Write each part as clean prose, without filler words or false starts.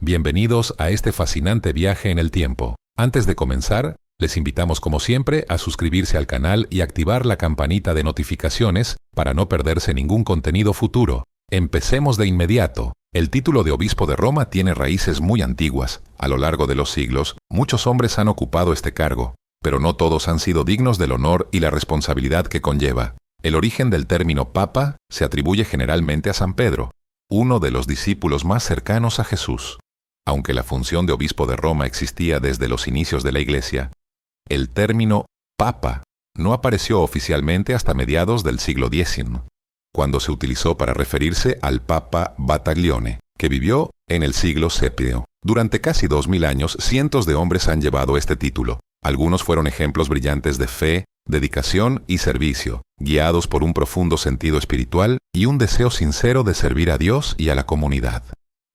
Bienvenidos a este fascinante viaje en el tiempo. Antes de comenzar, les invitamos como siempre a suscribirse al canal y activar la campanita de notificaciones para no perderse ningún contenido futuro. Empecemos de inmediato. El título de obispo de Roma tiene raíces muy antiguas. A lo largo de los siglos, muchos hombres han ocupado este cargo, pero no todos han sido dignos del honor y la responsabilidad que conlleva. El origen del término papa se atribuye generalmente a San Pedro, uno de los discípulos más cercanos a Jesús. Aunque la función de obispo de Roma existía desde los inicios de la Iglesia, el término papa no apareció oficialmente hasta mediados del siglo X, cuando se utilizó para referirse al Papa Battaglione, que vivió en el siglo VII. Durante casi 2000 años, cientos de hombres han llevado este título. Algunos fueron ejemplos brillantes de fe, dedicación y servicio, guiados por un profundo sentido espiritual y un deseo sincero de servir a Dios y a la comunidad.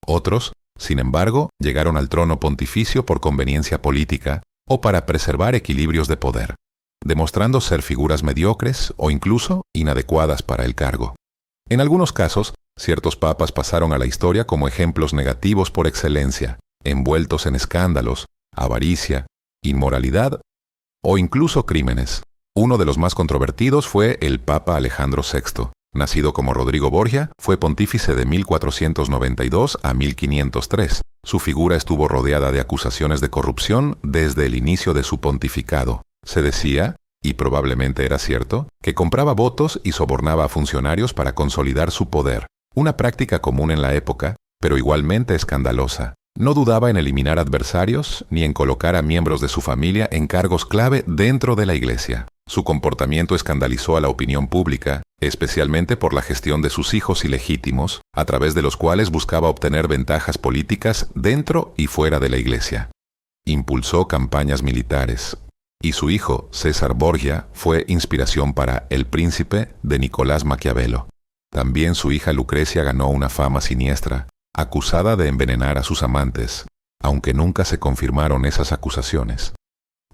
Otros, sin embargo, llegaron al trono pontificio por conveniencia política o para preservar equilibrios de poder, demostrando ser figuras mediocres o incluso inadecuadas para el cargo. En algunos casos, ciertos papas pasaron a la historia como ejemplos negativos por excelencia, envueltos en escándalos, avaricia, inmoralidad o incluso crímenes. Uno de los más controvertidos fue el Papa Alejandro VI. Nacido como Rodrigo Borgia, fue pontífice de 1492 a 1503. Su figura estuvo rodeada de acusaciones de corrupción desde el inicio de su pontificado. Se decía, y probablemente era cierto, que compraba votos y sobornaba a funcionarios para consolidar su poder, una práctica común en la época, pero igualmente escandalosa. No dudaba en eliminar adversarios ni en colocar a miembros de su familia en cargos clave dentro de la Iglesia. Su comportamiento escandalizó a la opinión pública, especialmente por la gestión de sus hijos ilegítimos, a través de los cuales buscaba obtener ventajas políticas dentro y fuera de la Iglesia. Impulsó campañas militares, y su hijo, César Borgia, fue inspiración para El Príncipe de Nicolás Maquiavelo. También su hija Lucrecia ganó una fama siniestra, acusada de envenenar a sus amantes, aunque nunca se confirmaron esas acusaciones.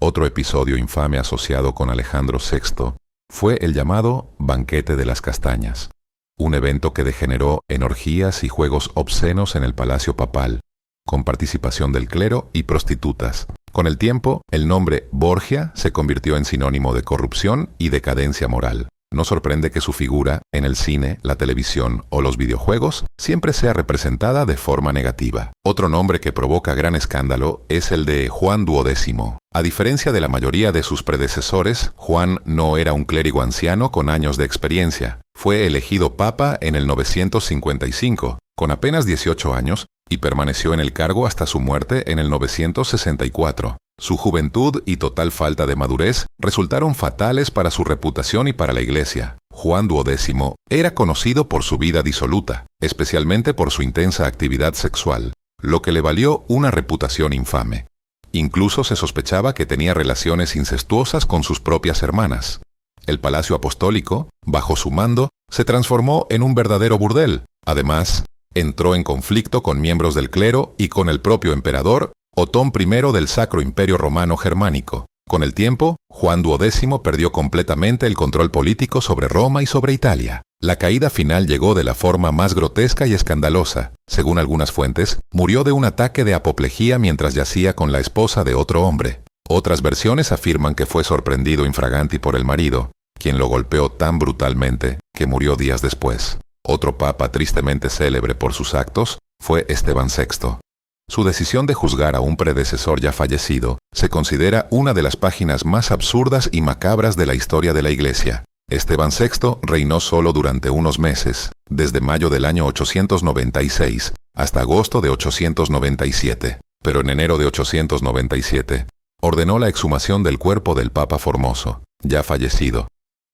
Otro episodio infame asociado con Alejandro VI fue el llamado Banquete de las Castañas, un evento que degeneró en orgías y juegos obscenos en el Palacio Papal, con participación del clero y prostitutas. Con el tiempo, el nombre Borgia se convirtió en sinónimo de corrupción y decadencia moral. No sorprende que su figura, en el cine, la televisión o los videojuegos, siempre sea representada de forma negativa. Otro nombre que provoca gran escándalo es el de Juan XII. A diferencia de la mayoría de sus predecesores, Juan no era un clérigo anciano con años de experiencia. Fue elegido papa en el 955, con apenas 18 años, y permaneció en el cargo hasta su muerte en el 964. Su juventud y total falta de madurez resultaron fatales para su reputación y para la Iglesia. Juan XII era conocido por su vida disoluta, especialmente por su intensa actividad sexual, lo que le valió una reputación infame. Incluso se sospechaba que tenía relaciones incestuosas con sus propias hermanas. El Palacio Apostólico, bajo su mando, se transformó en un verdadero burdel. Además, entró en conflicto con miembros del clero y con el propio emperador Otón I del Sacro Imperio Romano Germánico. Con el tiempo, Juan XII perdió completamente el control político sobre Roma y sobre Italia. La caída final llegó de la forma más grotesca y escandalosa. Según algunas fuentes, murió de un ataque de apoplejía mientras yacía con la esposa de otro hombre. Otras versiones afirman que fue sorprendido infraganti por el marido, quien lo golpeó tan brutalmente que murió días después. Otro papa tristemente célebre por sus actos fue Esteban VI. Su decisión de juzgar a un predecesor ya fallecido se considera una de las páginas más absurdas y macabras de la historia de la Iglesia. Esteban VI reinó solo durante unos meses, desde mayo del año 896 hasta agosto de 897, pero en enero de 897 ordenó la exhumación del cuerpo del Papa Formoso, ya fallecido,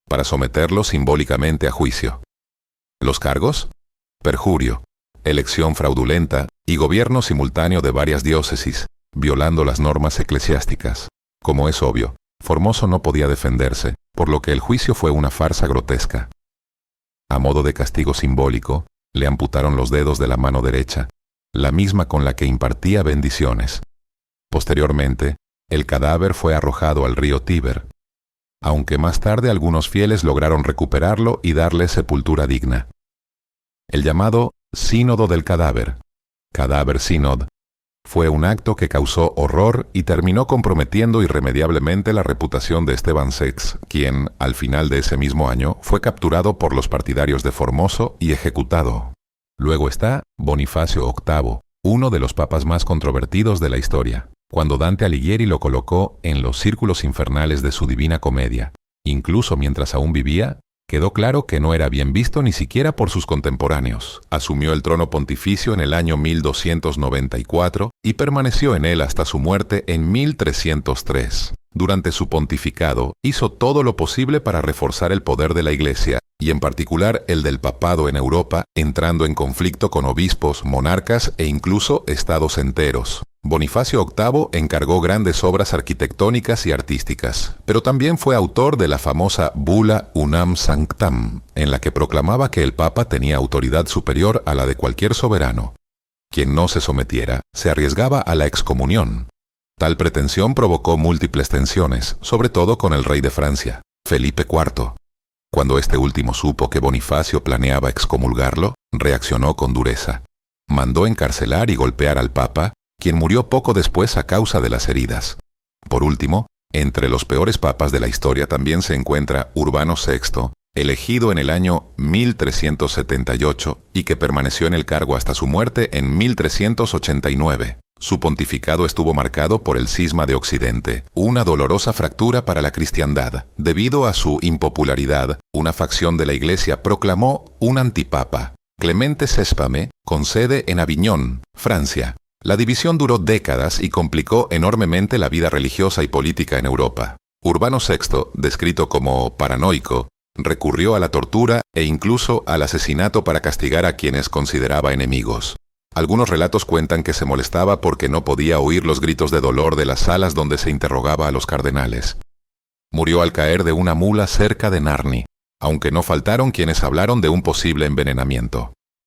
para someterlo simbólicamente a juicio. ¿Los cargos? Perjurio, elección fraudulenta y gobierno simultáneo de varias diócesis, violando las normas eclesiásticas. Como es obvio, Formoso no podía defenderse, por lo que el juicio fue una farsa grotesca. A modo de castigo simbólico, le amputaron los dedos de la mano derecha, la misma con la que impartía bendiciones. Posteriormente, el cadáver fue arrojado al río Tíber, aunque más tarde algunos fieles lograron recuperarlo y darle sepultura digna. El llamado Sínodo del Cadáver, Cadaver Synod, Fue un acto que causó horror y terminó comprometiendo irremediablemente la reputación de Esteban VI, quien, al final de ese mismo año, fue capturado por los partidarios de Formoso y ejecutado. Luego está Bonifacio VIII, uno de los papas más controvertidos de la historia, cuando Dante Alighieri lo colocó en los círculos infernales de su Divina Comedia. Incluso mientras aún vivía, quedó claro que no era bien visto ni siquiera por sus contemporáneos. Asumió el trono pontificio en el año 1294 y permaneció en él hasta su muerte en 1303. Durante su pontificado, hizo todo lo posible para reforzar el poder de la Iglesia, y en particular el del papado en Europa, entrando en conflicto con obispos, monarcas e incluso estados enteros. Bonifacio VIII encargó grandes obras arquitectónicas y artísticas, pero también fue autor de la famosa Bula Unam Sanctam, en la que proclamaba que el Papa tenía autoridad superior a la de cualquier soberano. Quien no se sometiera se arriesgaba a la excomunión. Tal pretensión provocó múltiples tensiones, sobre todo con el rey de Francia, Felipe IV. Cuando este último supo que Bonifacio planeaba excomulgarlo, reaccionó con dureza. Mandó encarcelar y golpear al Papa, quien murió poco después a causa de las heridas. Por último, entre los peores papas de la historia también se encuentra Urbano VI, elegido en el año 1378 y que permaneció en el cargo hasta su muerte en 1389. Su pontificado estuvo marcado por el cisma de Occidente, una dolorosa fractura para la cristiandad. Debido a su impopularidad, una facción de la Iglesia proclamó un antipapa, Clemente VI, con sede en Aviñón, Francia. La división duró décadas y complicó enormemente la vida religiosa y política en Europa. Urbano VI, descrito como paranoico, recurrió a la tortura e incluso al asesinato para castigar a quienes consideraba enemigos. Algunos relatos cuentan que se molestaba porque no podía oír los gritos de dolor de las salas donde se interrogaba a los cardenales. Murió al caer de una mula cerca de Narni, aunque no faltaron quienes hablaron de un posible envenenamiento.